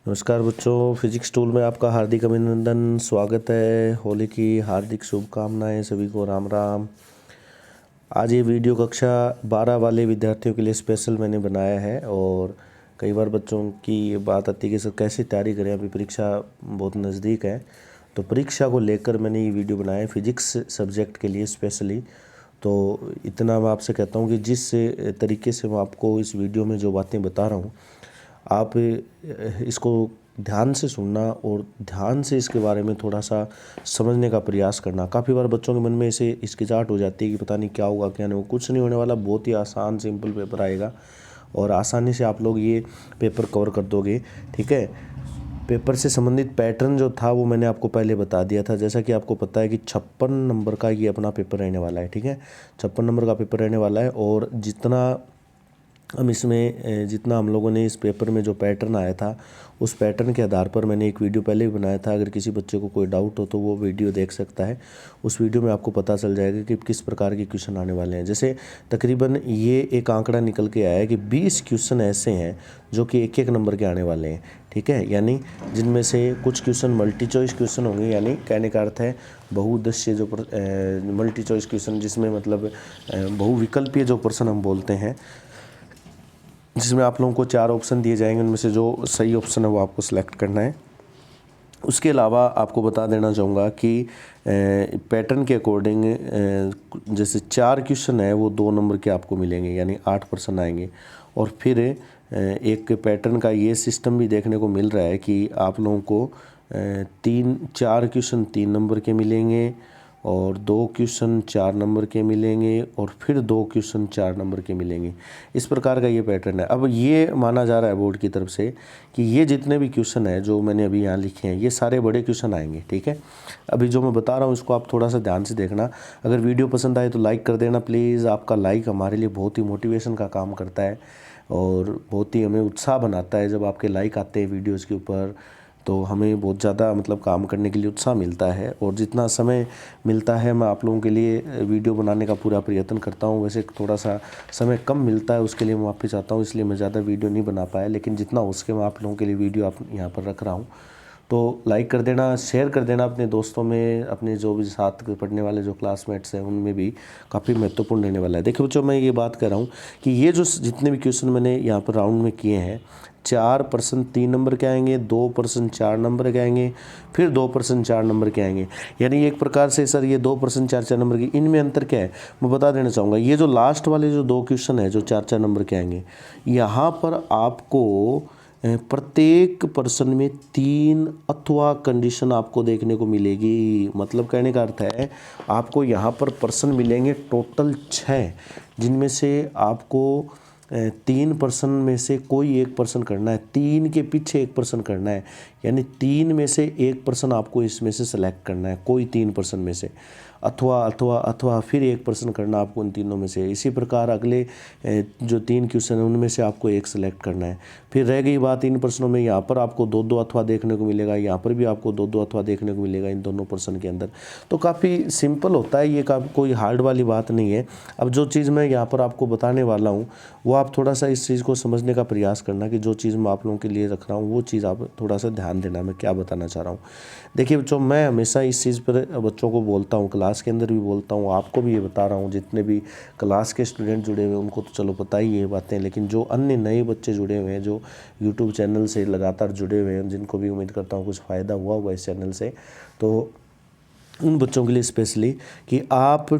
नमस्कार बच्चों, physics tool में आपका हार्दिक अभिनंदन, स्वागत है। होली की हार्दिक शुभकामनाएं सभी को, राम राम। आज ये वीडियो कक्षा 12 वाले विद्यार्थियों के लिए स्पेशल मैंने बनाया है। और कई बार बच्चों की ये बात आती है कि सर कैसे तैयारी करें, अभी परीक्षा बहुत नज़दीक है। तो परीक्षा को लेकर मैंने ये वीडियो बनाया है फिजिक्स सब्जेक्ट के लिए स्पेशली। तो इतना मैं आपसे कहता हूँ कि जिस तरीके से मैं आपको इस वीडियो में जो बातें बता रहा हूँ, आप इसको ध्यान से सुनना और ध्यान से इसके बारे में थोड़ा सा समझने का प्रयास करना। काफ़ी बार बच्चों के मन में ऐसे हिचकिचाहट हो जाती है कि पता नहीं क्या होगा क्या नहीं होगा। कुछ नहीं होने वाला, बहुत ही आसान सिंपल पेपर आएगा और आसानी से आप लोग ये पेपर कवर कर दोगे। ठीक है, पेपर से संबंधित पैटर्न जो था वो मैंने आपको पहले बता दिया था। जैसा कि आपको पता है कि 56 नंबर का ये अपना पेपर रहने वाला है। ठीक है, 56 नंबर का पेपर रहने वाला है। और जितना हम लोगों ने इस पेपर में जो पैटर्न आया था, उस पैटर्न के आधार पर मैंने एक वीडियो पहले भी बनाया था। अगर किसी बच्चे को कोई डाउट हो तो वो वीडियो देख सकता है। उस वीडियो में आपको पता चल जाएगा कि किस प्रकार के क्वेश्चन आने वाले हैं। जैसे तकरीबन ये एक आंकड़ा निकल के आया है कि 20 क्वेश्चन ऐसे हैं जो कि एक एक नंबर के आने वाले हैं। ठीक है, यानी जिनमें से कुछ क्वेश्चन मल्टी चॉइस क्वेश्चन होंगे, यानी कहने का अर्थ है बहुउद्देश्य जो मल्टी चॉइस क्वेश्चन, जिसमें मतलब बहुविकल्पीय जो प्रश्न हम बोलते हैं, जिसमें आप लोगों को 4 ऑप्शन दिए जाएंगे, उनमें से जो सही ऑप्शन है वो आपको सेलेक्ट करना है। उसके अलावा आपको बता देना चाहूँगा कि पैटर्न के अकॉर्डिंग जैसे 4 क्वेश्चन है वो 2 नंबर के आपको मिलेंगे, यानी 8 प्रश्न आएंगे। और फिर एक पैटर्न का ये सिस्टम भी देखने को मिल रहा है कि आप लोगों को 4 क्वेश्चन 3 नंबर के मिलेंगे और 2 क्वेश्चन 4 नंबर के मिलेंगे और फिर 2 क्वेश्चन 4 नंबर के मिलेंगे। इस प्रकार का ये पैटर्न है। अब ये माना जा रहा है बोर्ड की तरफ से कि ये जितने भी क्वेश्चन हैं जो मैंने अभी यहाँ लिखे हैं, ये सारे बड़े क्वेश्चन आएंगे। ठीक है, अभी जो मैं बता रहा हूँ इसको आप थोड़ा सा ध्यान से देखना। अगर वीडियो पसंद आए तो लाइक कर देना प्लीज़। आपका लाइक हमारे लिए बहुत ही मोटिवेशन का काम करता है और बहुत ही हमें उत्साह बनाता है। जब आपके लाइक आते हैं वीडियोज़ के ऊपर तो हमें बहुत ज़्यादा मतलब काम करने के लिए उत्साह मिलता है। और जितना समय मिलता है मैं आप लोगों के लिए वीडियो बनाने का पूरा प्रयत्न करता हूँ। वैसे थोड़ा सा समय कम मिलता है, उसके लिए मैं माफ़ी चाहता हूँ, इसलिए मैं ज़्यादा वीडियो नहीं बना पाया। लेकिन जितना हो सके मैं आप लोगों के लिए वीडियो आप यहाँ पर रख रहा हूँ। तो लाइक कर देना, शेयर कर देना अपने दोस्तों में, अपने जो भी साथ पढ़ने वाले जो क्लासमेट्स हैं उनमें भी काफ़ी महत्वपूर्ण रहने वाला है। देखिए बच्चों, मैं ये बात कर रहा हूँ कि ये जो जितने भी क्वेश्चन मैंने यहाँ पर राउंड में किए हैं, 4 प्रश्न 3 नंबर के आएंगे, 2 प्रश्न 4 नंबर के आएंगे, फिर 2 प्रश्न 4 नंबर के आएंगे। यानी एक प्रकार से सर ये 2 प्रश्न 4-4 नंबर के, इनमें अंतर क्या है मैं बता देना चाहूँगा। ये जो लास्ट वाले जो 2 क्वेश्चन है जो 4-4 नंबर के आएंगे, यहाँ पर आपको प्रत्येक प्रश्न में 3 अथवा कंडीशन आपको देखने को मिलेगी। मतलब कहने का अर्थ है आपको यहाँ पर प्रश्न मिलेंगे टोटल 6, जिनमें से आपको 3 प्रश्न में से कोई एक प्रश्न करना है, 3 के पीछे एक प्रश्न करना है। यानी 3 में से एक प्रश्न आपको इसमें से सेलेक्ट करना है, कोई 3 प्रश्न में से, अथवा अथवा अथवा फिर एक प्रश्न करना आपको उन तीनों में से। इसी प्रकार अगले जो 3 क्वेश्चन हैं उनमें से आपको एक सेलेक्ट करना है। फिर रह गई बात इन प्रश्नों में, यहाँ पर आपको 2-2 अथवा देखने को मिलेगा, यहाँ पर भी आपको 2-2 अथवा देखने को मिलेगा इन दोनों प्रश्न के अंदर। तो काफ़ी सिंपल होता है ये, कोई हार्ड वाली बात नहीं है। अब जो चीज़ मैं यहाँ पर आपको बताने वाला हूँ वो आप थोड़ा सा इस चीज़ को समझने का प्रयास करना कि जो चीज़ मैं आप लोगों के लिए रख रहा हूँ वो चीज़ आप थोड़ा सा ध्यान देना मैं क्या बताना चाह रहा हूँ। देखिए बच्चों, मैं हमेशा इस चीज़ पर बच्चों को बोलता हूँ, क्लास के अंदर भी बोलता हूँ, आपको भी ये बता रहा हूँ। जितने भी क्लास के स्टूडेंट जुड़े हुए हैं उनको तो चलो पता ही ये बातें, लेकिन जो अन्य नए बच्चे जुड़े हुए हैं, जो यूट्यूब चैनल से लगातार जुड़े हुए हैं, जिनको भी उम्मीद करता हूँ कुछ फ़ायदा हुआ होगा इस चैनल से, तो उन बच्चों के लिए स्पेशली कि आप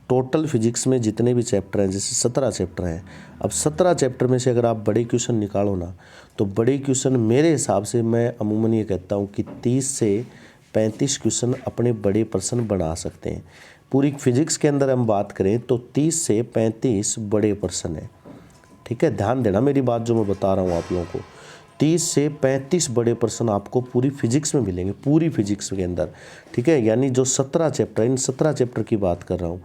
टोटल फिजिक्स में जितने भी चैप्टर हैं, जैसे 17 चैप्टर हैं, अब 17 चैप्टर में से अगर आप बड़े क्वेश्चन निकालो ना, तो बड़े क्वेश्चन मेरे हिसाब से मैं अमूमन ये कहता हूँ कि 30 से 35 क्वेश्चन अपने बड़े प्रश्न बना सकते हैं। पूरी फिजिक्स के अंदर हम बात करें तो 30 से 35 बड़े प्रश्न हैं। ठीक है, ध्यान देना मेरी बात जो मैं बता रहा हूँ आप लोगों को। 30 से 35 बड़े प्रश्न आपको पूरी फिजिक्स में मिलेंगे, पूरी फिजिक्स के अंदर। ठीक है, यानी जो 17 चैप्टर, इन 17 चैप्टर की बात कर रहा हूँ।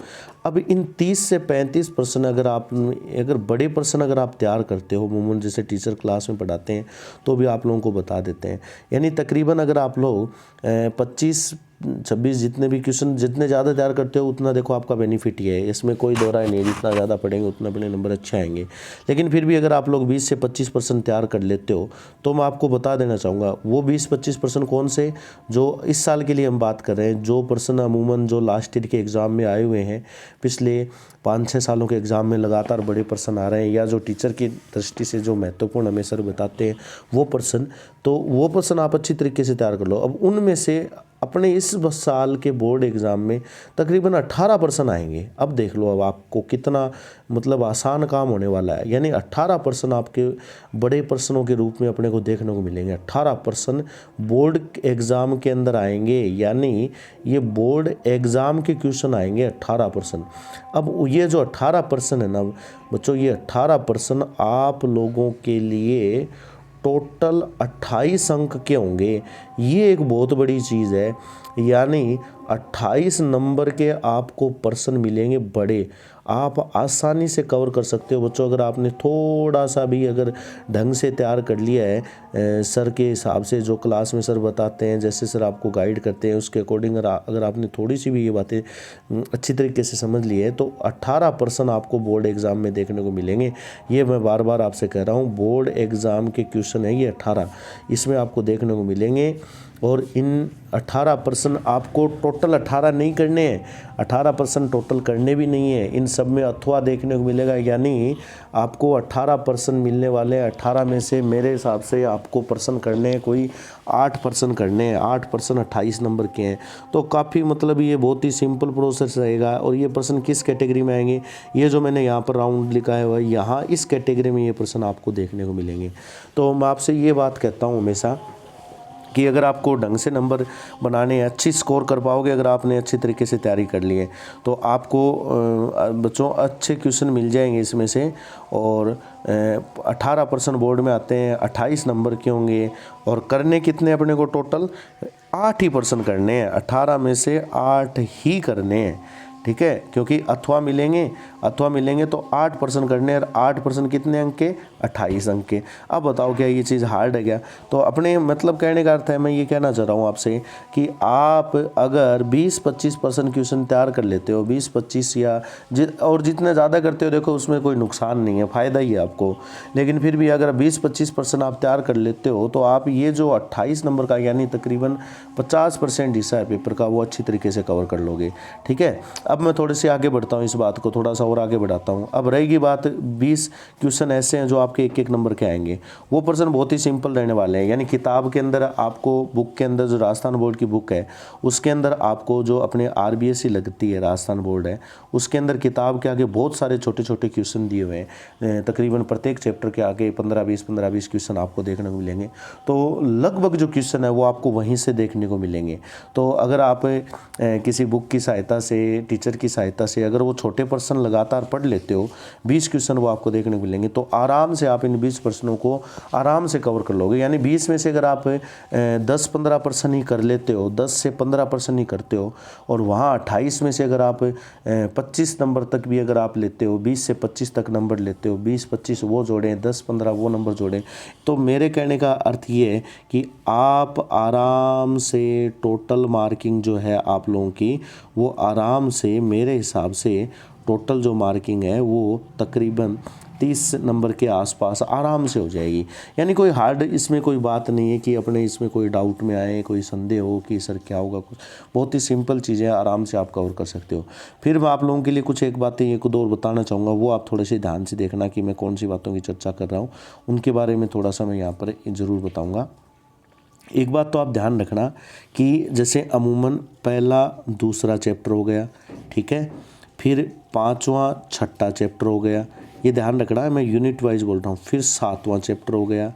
अब इन 30 से 35 प्रश्न अगर बड़े प्रश्न अगर आप तैयार करते हो, अमूमन जैसे टीचर क्लास में पढ़ाते हैं तो भी आप लोगों को बता देते हैं। यानी तकरीबन अगर आप लोग 25 26 जितने भी क्वेश्चन जितने ज़्यादा तैयार करते हो उतना देखो आपका बेनिफिट ही है, इसमें कोई दो राय नहीं, जितना ज़्यादा पढ़ेंगे उतना अपने नंबर अच्छे आएंगे। लेकिन फिर भी अगर आप लोग 20 से 25% तैयार कर लेते हो तो मैं आपको बता देना चाहूँगा वो 20-25% कौन से, जो इस साल के लिए हम बात कर रहे हैं, जो पर्सन अमूमन जो लास्ट ईयर के एग्ज़ाम में आए हुए हैं, पिछले 5-6 सालों के एग्ज़ाम में लगातार बड़े पर्सन आ रहे हैं, या जो टीचर की दृष्टि से जो महत्वपूर्ण हमें सर बताते हैं वो पर्सन, तो वो पर्सन आप अच्छी तरीके से तैयार कर लो। अब उनमें से अपने इस साल के बोर्ड एग्ज़ाम में तकरीबन 18% आएंगे। अब देख लो अब आपको कितना मतलब आसान काम होने वाला है, यानी 18% आपके बड़े पर्सनों के रूप में अपने को देखने को मिलेंगे। 18% बोर्ड एग्ज़ाम के अंदर आएंगे, यानी ये बोर्ड एग्ज़ाम के क्वेश्चन आएंगे 18%। अब ये जो 18% है ना बच्चों, ये 18% आप लोगों के लिए टोटल 28 अंक के होंगे। ये एक बहुत बड़ी चीज़ है, यानी 28 नंबर के आपको पर्सन मिलेंगे बड़े, आप आसानी से कवर कर सकते हो बच्चों। अगर आपने थोड़ा सा भी अगर ढंग से तैयार कर लिया है सर के हिसाब से, जो क्लास में सर बताते हैं, जैसे सर आपको गाइड करते हैं उसके अकॉर्डिंग अगर आपने थोड़ी सी भी ये बातें अच्छी तरीके से समझ ली है तो 18% आपको बोर्ड एग्ज़ाम में देखने को मिलेंगे। ये मैं बार बार आपसे कह रहा हूँ, बोर्ड एग्ज़ाम के क्वेश्चन है ये 18, इसमें आपको देखने को मिलेंगे। और इन 18% आपको टोटल 18 नहीं करने हैं, 18% टोटल करने भी नहीं है, इन सब में अथवा देखने को मिलेगा, यानी आपको 18% मिलने वाले हैं। 18 में से मेरे हिसाब से आपको पर्सन करने हैं कोई 8% करने हैं, 8% 28 नंबर के हैं, तो काफ़ी मतलब ये बहुत ही सिंपल प्रोसेस रहेगा। और ये पर्सन किस कैटेगरी में आएंगे, ये जो मैंने यहाँ पर राउंड लिखा है वह यहाँ इस कैटेगरी में ये पर्सन आपको देखने को मिलेंगे। तो मैं आपसे ये बात कहता हूँ हमेशा कि अगर आपको ढंग से नंबर बनाने, अच्छी स्कोर कर पाओगे, अगर आपने अच्छी तरीके से तैयारी कर ली है तो आपको बच्चों अच्छे क्वेश्चन मिल जाएंगे इसमें से। और 18% बोर्ड में आते हैं, 28 नंबर के होंगे, और करने कितने अपने को टोटल 8 ही पर्सन करने हैं, 18 में से 8 ही करने हैं, ठीक है, क्योंकि अथवा मिलेंगे तो 8% करने, और 8% कितने अंक के, 28 अंक के। अब बताओ क्या ये चीज़ हार्ड है क्या? तो अपने मतलब कहने का अर्थ है, मैं ये कहना चाह रहा हूँ आपसे कि आप अगर 20-25% क्वेश्चन तैयार कर लेते हो, 20-25 या और जितने ज़्यादा करते हो देखो उसमें कोई नुकसान नहीं है, फ़ायदा ही है आपको। लेकिन फिर भी अगर 20-25% आप तैयार कर लेते हो तो आप ये जो 28 नंबर का यानी तकरीबन 50% हिस्सा है पेपर का वो अच्छी तरीके से कवर कर लोगे, ठीक है। अब मैं थोड़े से आगे बढ़ता हूँ, इस बात को थोड़ा सा और आगे बढ़ाता हूँ। अब रहेगी बात 20 क्वेश्चन ऐसे हैं जो आपके एक नंबर के आएंगे, वो पर्सन बहुत ही सिंपल रहने वाले हैं। यानी किताब के अंदर आपको, बुक के अंदर जो राजस्थान बोर्ड की बुक है उसके अंदर आपको जो अपने RBSE लगती है, राजस्थान बोर्ड है, उसके अंदर किताब के आगे बहुत सारे छोटे छोटे क्वेश्चन दिए हुए हैं। तकरीबन प्रत्येक चैप्टर के आगे 15-20 क्वेश्चन आपको देखने को मिलेंगे। तो लगभग जो क्वेश्चन है वो आपको वहीं से देखने को मिलेंगे। तो अगर आप किसी बुक की सहायता से, टीचर की सहायता से अगर वो छोटे पर्सन लगातार पढ़ लेते हो, 20 क्वेश्चन वो आपको देखने को मिलेंगे, तो आराम से आप इन 20 पर्सनों को आराम से कवर कर लोगे। यानी 20 में से अगर आप 10-15% ही कर लेते हो, 10 से 15% ही करते हो, और वहाँ 28 में से अगर आप 25 नंबर तक भी अगर आप लेते हो, 20 से 25 तक नंबर लेते हो, 20-25 वो जोड़ें, 10-15 वो नंबर जोड़ें, तो मेरे कहने का अर्थ ये है कि आप आराम से टोटल मार्किंग जो है आप लोगों की, वो आराम से मेरे हिसाब से टोटल जो मार्किंग है वो तकरीबन 30 नंबर के आसपास आराम से हो जाएगी। यानी कोई हार्ड इसमें कोई बात नहीं है कि अपने इसमें कोई डाउट में आए, कोई संदेह हो कि सर क्या होगा, कुछ बहुत ही सिंपल चीज़ें आराम से आप कवर कर सकते हो। फिर मैं आप लोगों के लिए कुछ एक बातें एक दो और बताना चाहूँगा, वो आप थोड़े से ध्यान से देखना कि मैं कौन सी बातों की चर्चा कर रहा हूँ, उनके बारे में थोड़ा सा मैं यहाँ पर ज़रूर बताऊँगा। एक बात तो आप ध्यान रखना कि जैसे अमूमन पहला दूसरा चैप्टर हो गया, ठीक है, फिर 5वां 6ठा चैप्टर हो गया, ये ध्यान रखना है, मैं यूनिट वाइज बोल रहा हूँ। फिर 7वां चैप्टर हो गया,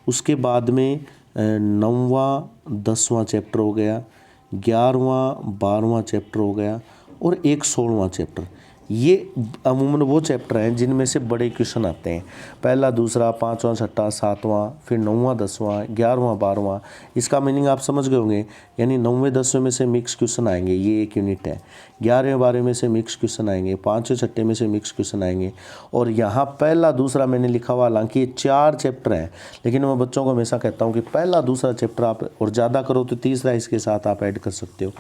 उसके बाद में 9वां 10वां चैप्टर हो गया, 11वां 12वां चैप्टर हो गया, और एक 16वां चैप्टर। ये अमूमन वो चैप्टर हैं जिनमें से बड़े क्वेश्चन आते हैं। पहला, दूसरा, पाँचवां, छठा, सातवां, फिर 9वां, 10वां, 11वां, 12वां। इसका मीनिंग आप समझ गए होंगे, यानी 9वें 10वें में से मिक्स क्वेश्चन आएंगे, ये एक यूनिट है। 11वें 12वें में से मिक्स क्वेश्चन आएंगे, 5वें 6ठे में से मिक्स क्वेश्चन आएंगे। और यहाँ पहला दूसरा मैंने लिखा हुआ, हालांकि ये 4 चैप्टर हैं, लेकिन मैं बच्चों को हमेशा कहता हूँ कि पहला दूसरा चैप्टर आप, और ज़्यादा करो तो तीसरा इसके साथ आप ऐड कर सकते हो।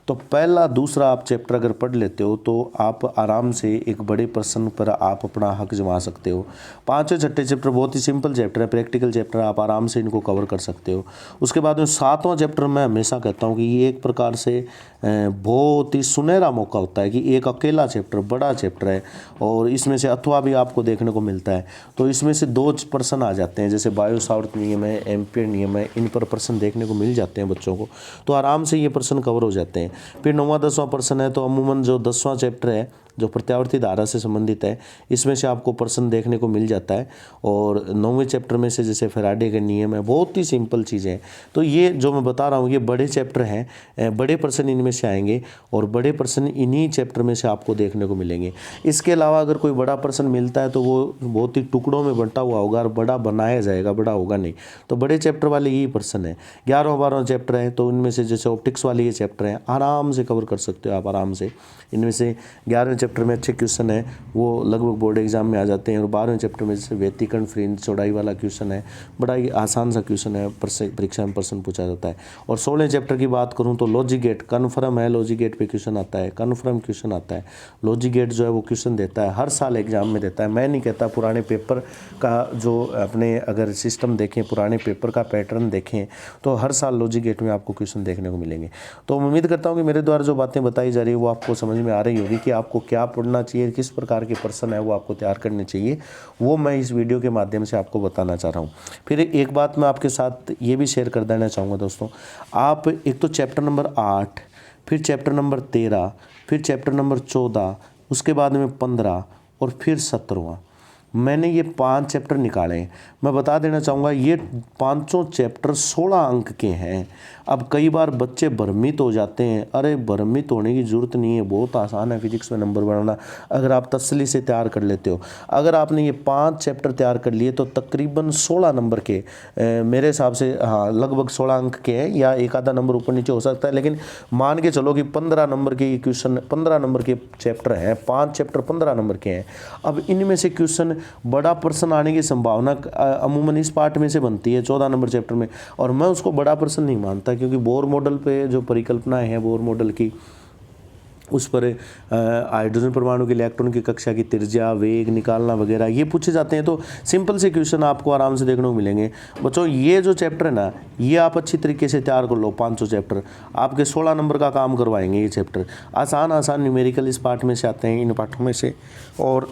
तो पहला दूसरा आप चैप्टर अगर पढ़ लेते हो तो आप आराम से एक बड़े प्रश्न पर आप अपना हक जमा सकते हो। 5वें 6ठे चैप्टर बहुत ही सिंपल चैप्टर है, प्रैक्टिकल चैप्टर, आप आराम से इनको कवर कर सकते हो। उसके बाद में 7वां चैप्टर मैं हमेशा कहता हूँ कि ये एक प्रकार से बहुत ही सुनहरा मौका होता है कि एक अकेला चैप्टर, बड़ा चैप्टर है, और इसमें से अथवा भी आपको देखने को मिलता है। तो इसमें से 2 प्रश्न आ जाते हैं, जैसे बायो-सावर्त नियम है, एम्पियर नियम है, इन पर प्रश्न देखने को मिल जाते हैं बच्चों को, तो आराम से ये प्रश्न कवर हो जाते हैं। फिर 9वां 10वां प्रश्न है, तो अमूमन जो 10वां चैप्टर है जो प्रत्यावर्ती धारा से संबंधित है, इसमें से आपको प्रश्न देखने को मिल जाता है। और 9वें चैप्टर में से जैसे फैराडे के नियम है, बहुत ही सिंपल चीज़ें हैं। तो ये जो मैं बता रहा हूँ ये बड़े चैप्टर हैं, बड़े प्रश्न इनमें से आएंगे, और बड़े प्रश्न इन्हीं चैप्टर में से आपको देखने को मिलेंगे। इसके अलावा अगर कोई बड़ा प्रश्न मिलता है तो वो बहुत ही टुकड़ों में बंटा हुआ होगा और बड़ा बनाया जाएगा, बड़ा होगा नहीं। तो बड़े चैप्टर वाले यही प्रश्न है। 11वां 12वां चैप्टर है, तो इनमें से जैसे ऑप्टिक्स वाले ये चैप्टर हैं, आराम से कवर कर सकते हो आप आराम से। इनमें से 11वें चैप्टर में अच्छे क्वेश्चन है, वो लगभग बोर्ड एग्जाम में आ जाते हैं। और 12वें चैप्टर में जैसे व्यतिकरण फ्रिंज चौड़ाई वाला क्वेश्चन है, बड़ा ही आसान सा क्वेश्चन है, परीक्षा में प्रश्न पूछा जाता है। और 16वें चैप्टर की बात करूँ तो लॉजिक गेट कन्फर्म है, लॉजिक गेट पे क्वेश्चन आता है, कन्फर्म क्वेश्चन आता है। लॉजिक गेट जो है वो क्वेश्चन देता है, हर साल एग्जाम में देता है। मैं नहीं कहता, पुराने पेपर का जो अपने अगर सिस्टम देखें, पुराने पेपर का पैटर्न देखें, तो हर साल लॉजिक गेट में आपको क्वेश्चन देखने को मिलेंगे। तो उम्मीद करता हूँ कि मेरे द्वारा जो बातें बताई जा रही है वो आपको समझ में आ रही होगी कि आपको क्या पढ़ना चाहिए, किस प्रकार के प्रश्न है वो आपको तैयार करने चाहिए, वो मैं इस वीडियो के माध्यम से आपको बताना चाह रहा हूँ। फिर एक बात मैं आपके साथ ये भी शेयर कर देना चाहूँगा दोस्तों, आप एक तो चैप्टर नंबर 8, फिर चैप्टर नंबर 13, फिर चैप्टर नंबर 14, उसके बाद में 15 और फिर 17वां, मैंने ये 5 चैप्टर निकाले हैं। मैं बता देना चाहूँगा ये 5 चैप्टर 16 अंक के हैं। अब कई बार बच्चे भ्रमित हो जाते हैं, अरे भ्रमित होने की ज़रूरत नहीं है, बहुत आसान है फिजिक्स में नंबर बनाना, अगर आप तसल्ली से तैयार कर लेते हो। अगर आपने ये 5 चैप्टर तैयार कर लिए तो तकरीबन 16 नंबर के, मेरे हिसाब से हाँ लगभग 16 अंक के हैं, या एक आधा नंबर ऊपर नीचे हो सकता है, लेकिन मान के चलो कि 15 नंबर के क्वेश्चन, 15 नंबर के चैप्टर हैं, 5 चैप्टर 15 नंबर के हैं। अब इनमें से क्वेश्चन बड़ा प्रश्न आने की संभावना अमूमन इस पार्ट में से बनती है 14 नंबर चैप्टर में, और मैं उसको बड़ा प्रश्न नहीं मानता, क्योंकि बोर मॉडल पे जो परिकल्पनाएं हैं बोर मॉडल की, उस पर हाइड्रोजन परमाणु के इलेक्ट्रॉन की कक्षा की त्रिज्या, वेग निकालना वगैरह ये पूछे जाते हैं। तो सिंपल से क्वेश्चन आपको आराम से देखने को मिलेंगे। बच्चों ये जो चैप्टर है ना, ये आप अच्छी तरीके से तैयार कर लो। 500 चैप्टर आपके 16 नंबर का काम करवाएंगे ये चैप्टर। आसान न्यूमेरिकल इस पार्ट में से आते हैं, इन पाठों में से, और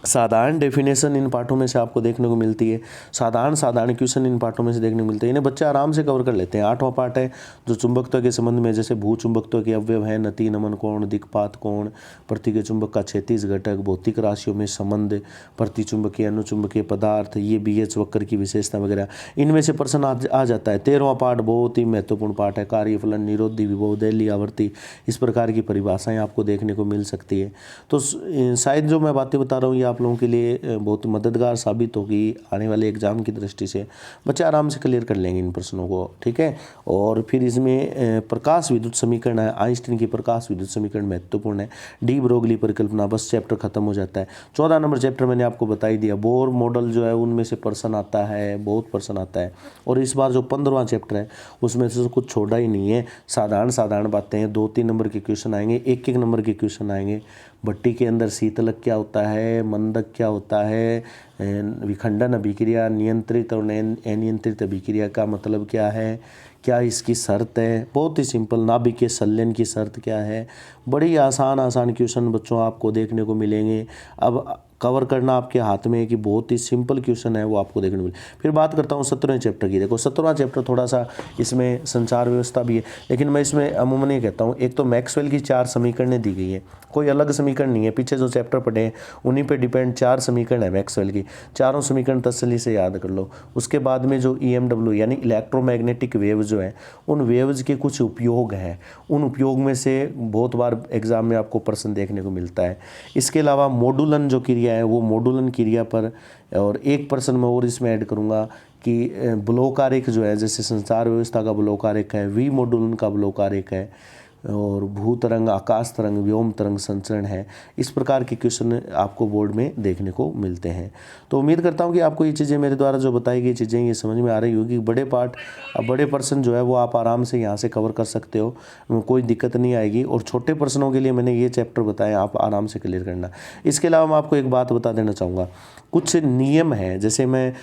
साधारण डेफिनेशन इन पाठों में से आपको देखने को मिलती है। साधारण क्वेश्चन इन पाठों में से देखने को मिलते हैं। इन्हें बच्चे आराम से कवर कर लेते हैं। 8वां पार्ट है जो चुंबकत्व के संबंध में, जैसे भू चुंबकत्व के अवयव हैं, नति, नमन कोण, दिक्पात कोण, प्रति के चुंबक का क्षैतिज घटक, भौतिक राशियों में संबंध, प्रतिचुंबकीय अनुचुंबकीय पदार्थ, ये BH वक्र की विशेषता वगैरह, इनमें से प्रश्न आ जाता है। 13वां पार्ट बहुत ही महत्वपूर्ण पार्ट है, कार्यफलन, निरोधी विभव, दैलीय आवर्ती, इस प्रकार की परिभाषाएं आपको देखने को मिल सकती है। तो शायद जो मैं बातें बता रहा हूँ आप लोगों के लिए बहुत मददगार साबित होगी आने वाले एग्जाम की दृष्टि से। बच्चे आराम से क्लियर कर लेंगे इन प्रश्नों को, ठीक है। और फिर इसमें प्रकाश विद्युत समीकरण है, आइंस्टीन की प्रकाश विद्युत समीकरण महत्वपूर्ण है। डी ब्रोगली परिकल्पना, बस चैप्टर खत्म हो जाता है। 14 नंबर चैप्टर मैंने आपको बता ही दिया। बोर मॉडल जो है उनमें से प्रश्न आता है, बहुत प्रश्न आता है। और इस बार जो 15वां चैप्टर है उसमें से कुछ छोड़ा ही नहीं है। साधारण बातें हैं, 2-3 नंबर के क्वेश्चन आएंगे, 1-1 नंबर के क्वेश्चन आएंगे। भट्टी के अंदर शीतलक क्या होता है, मंदक क्या होता है, विखंडन अभिक्रिया, नियंत्रित और अनियंत्रित अभिक्रिया का मतलब क्या है, क्या इसकी शर्त है, बहुत ही सिंपल। नाभिकीय संलयन की शर्त क्या है। बड़ी आसान क्वेश्चन बच्चों आपको देखने को मिलेंगे। अब कवर करना आपके हाथ में है कि बहुत ही सिंपल क्वेश्चन है वो आपको देखने को मिले। फिर बात करता हूँ 17वें चैप्टर की। देखो 17वां चैप्टर थोड़ा सा इसमें संचार व्यवस्था भी है, लेकिन मैं इसमें अमूमन ये कहता हूँ, एक तो मैक्सवेल की 4 समीकरणें दी गई है, कोई अलग समीकरण नहीं है, पीछे जो चैप्टर पढ़े हैं उन्हीं पे डिपेंड 4 समीकरण है मैक्सवेल की, चारों समीकरण तसल्ली से याद कर लो। उसके बाद में जो EMW यानी इलेक्ट्रोमैग्नेटिक वेव जो है, उन वेव्स के कुछ उपयोग हैं, उन उपयोग में से बहुत बार एग्जाम में आपको प्रश्न देखने को मिलता है। इसके अलावा मॉडुलन जो क्रिया है, वो मॉडुलन क्रिया पर और एक प्रश्न मैं और इसमें ऐड करूँगा कि ब्लॉक आरेख जो है, जैसे संचार व्यवस्था का ब्लॉक आरेख है, वी मॉडुलन का ब्लॉक आरेख है, और भू तरंग, आकाश तरंग, व्योम तरंग संचरण है। इस प्रकार के क्वेश्चन आपको बोर्ड में देखने को मिलते हैं। तो उम्मीद करता हूँ कि आपको ये चीज़ें मेरे द्वारा जो बताई गई चीज़ें ये समझ में आ रही होगी। बड़े पार्ट, बड़े प्रश्न जो है वो आप आराम से यहाँ से कवर कर सकते हो, कोई दिक्कत नहीं आएगी। और छोटे प्रश्नों के लिए मैंने ये चैप्टर बताए, आप आराम से क्लियर करना। इसके अलावा मैं आपको एक बात बता देना चाहूँगा, कुछ नियम है, जैसे मैं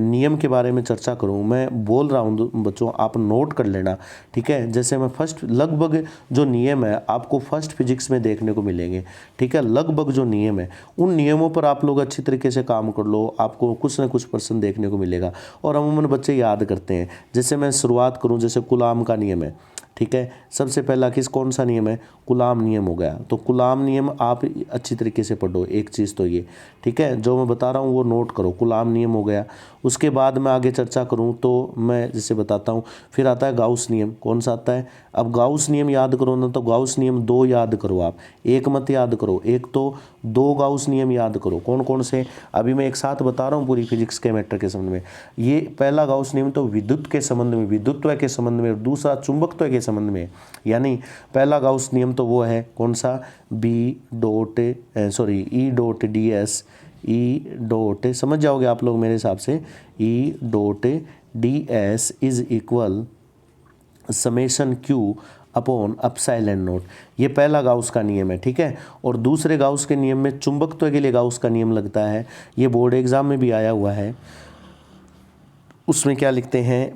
नियम के बारे में चर्चा करूँ, मैं बोल रहा हूँ बच्चों, आप नोट कर लेना, ठीक है। जैसे मैं फर्स्ट लगभग जो नियम है आपको फर्स्ट फिजिक्स में देखने को मिलेंगे, ठीक है। लगभग जो नियम है उन नियमों पर आप लोग अच्छी तरीके से काम कर लो, आपको कुछ ना कुछ प्रश्न देखने को मिलेगा और अमूमन बच्चे याद करते हैं। जैसे मैं शुरुआत करूं, जैसे कूलाम का नियम है, ठीक है। सबसे पहला कौन सा नियम है? कूलाम नियम हो गया। तो कूलाम नियम आप अच्छी तरीके से पढ़ो, एक चीज़ तो ये, ठीक है, जो मैं बता रहा हूँ वो नोट करो, कूलाम नियम हो गया। उसके बाद मैं आगे चर्चा करूँ तो मैं जैसे बताता हूँ, फिर आता है गाउस नियम। कौन सा आता है? अब गाउस नियम याद करो ना, तो गाउस नियम 2 याद करो आप, एक मत याद करो, एक तो 2 गाउस नियम याद करो। कौन कौन से? अभी मैं एक साथ बता रहा हूँ पूरी फिजिक्स के मैटर के संबंध में। ये पहला गाउस नियम तो विद्युत के संबंध में, विद्युत्व के संबंध में, और दूसरा चुंबकत्व के संबंध में। यानी पहला गाउस नियम तो वो है कौन सा? E.ds, E. समझ जाओगे आप लोग मेरे हिसाब से, E.ds is equal summation Q upon epsilon not. ये पहला गाउस का नियम है, ठीक है। और दूसरे गाउस के नियम में चुंबकत्व के लिए गाउस का नियम लगता है, ये बोर्ड एग्जाम में भी आया हुआ है। उसमें क्या लिखते हैं?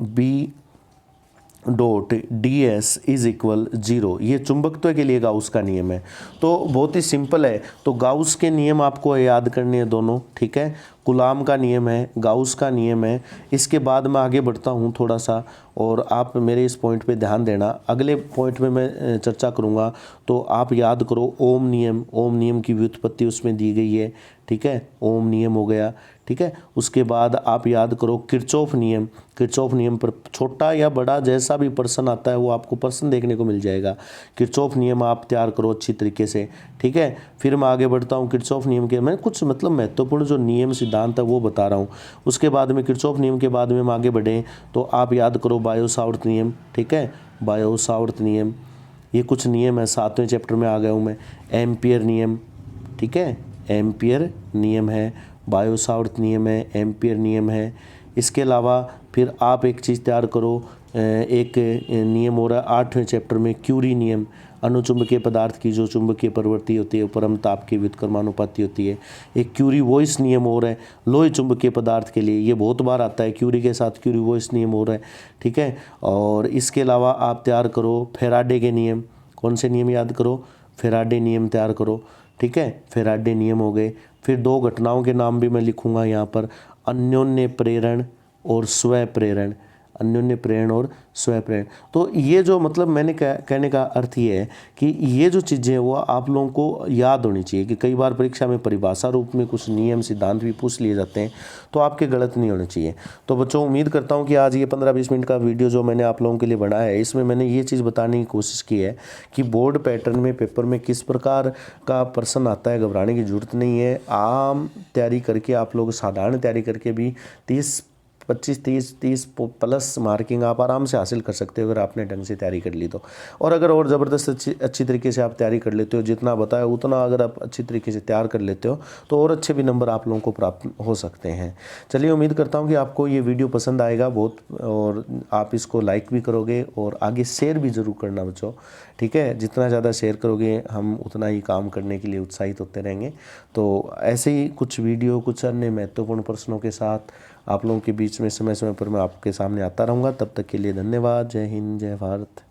B.ds is equal 0। ये चुंबकत्व के लिए गाउस का नियम है। तो बहुत ही सिंपल है। तो गाउस के नियम आपको याद करने हैं दोनों, ठीक है। कूलाम का नियम है, गाउस का नियम है। इसके बाद मैं आगे बढ़ता हूँ थोड़ा सा, और आप मेरे इस पॉइंट पे ध्यान देना। अगले पॉइंट में मैं चर्चा करूँगा, तो आप याद करो ओम नियम। ओम नियम की व्युत्पत्ति उसमें दी गई है, ठीक है। ओम नियम हो गया, ठीक है। उसके बाद आप याद करो किरचॉफ नियम। किरचॉफ नियम पर छोटा या बड़ा जैसा भी प्रश्न आता है वो आपको प्रश्न देखने को मिल जाएगा। किरचॉफ नियम आप तैयार करो अच्छी तरीके से, ठीक है। फिर मैं आगे बढ़ता हूँ। किरचॉफ नियम के मैं कुछ महत्वपूर्ण जो नियम सिद्धांत है वो बता रहा हूँ। उसके बाद में किरचॉफ नियम के बाद में हम आगे बढ़ें तो आप याद करो बायो-सावर्त नियम, ठीक है। बायो-सावर्त नियम, ये कुछ नियम है, 7वें चैप्टर में आ गया हूँ मैं। एम्पियर नियम, ठीक है, एम्पियर नियम है, बायो-सावर्त नियम है, एम्पियर नियम है। इसके अलावा फिर आप एक चीज़ तैयार करो, एक नियम हो रहा है 8वें चैप्टर में, क्यूरी नियम। अनुचुंबकीय पदार्थ की जो चुंबकीय प्रवृत्ति होती है, परम ताप की व्युत्क्रमानुपाती होती है। एक क्यूरी वॉइस नियम हो रहा है लोहे चुंबकीय पदार्थ के लिए, ये बहुत बार आता है। क्यूरी के साथ क्यूरी वॉइस नियम हो रहा है, ठीक है। और इसके अलावा आप तैयार करो फैराडे के नियम। कौन से नियम याद करो? फैराडे नियम तैयार करो, ठीक है। फैराडे नियम हो गए। फिर 2 घटनाओं के नाम भी मैं लिखूंगा यहाँ पर, अन्योन्य प्रेरण और स्व प्रेरण। अन्योन्य प्रेरण और स्व प्रेरण। तो ये जो मैंने कहने का अर्थ ये है कि ये जो चीज़ें हैं वो आप लोगों को याद होनी चाहिए कि कई बार परीक्षा में परिभाषा रूप में कुछ नियम सिद्धांत भी पूछ लिए जाते हैं, तो आपके गलत नहीं होने चाहिए। तो बच्चों उम्मीद करता हूँ कि आज ये 15-20 मिनट का वीडियो जो मैंने आप लोगों के लिए बनाया है, इसमें मैंने ये चीज़ बताने की कोशिश की है कि बोर्ड पैटर्न में पेपर में किस प्रकार का प्रश्न आता है। घबराने की जरूरत नहीं है। आम तैयारी करके आप लोग, साधारण तैयारी करके भी 30 प्लस मार्किंग आप आराम से हासिल कर सकते हो अगर आपने ढंग से तैयारी कर ली तो। और अगर और ज़बरदस्त अच्छी तरीके से आप तैयारी कर लेते हो, जितना बताया उतना अगर आप अच्छी तरीके से तैयार कर लेते हो तो और अच्छे भी नंबर आप लोगों को प्राप्त हो सकते हैं। चलिए, उम्मीद करता हूँ कि आपको ये वीडियो पसंद आएगा बहुत, और आप इसको लाइक भी करोगे और आगे शेयर भी ज़रूर करना बच्चों, ठीक है। जितना ज़्यादा शेयर करोगे हम उतना ही काम करने के लिए उत्साहित होते रहेंगे। तो ऐसे ही कुछ वीडियो, कुछ अन्य महत्वपूर्ण प्रश्नों के साथ आप लोगों के बीच में समय समय पर मैं आपके सामने आता रहूँगा। तब तक के लिए धन्यवाद। जय हिंद, जय भारत।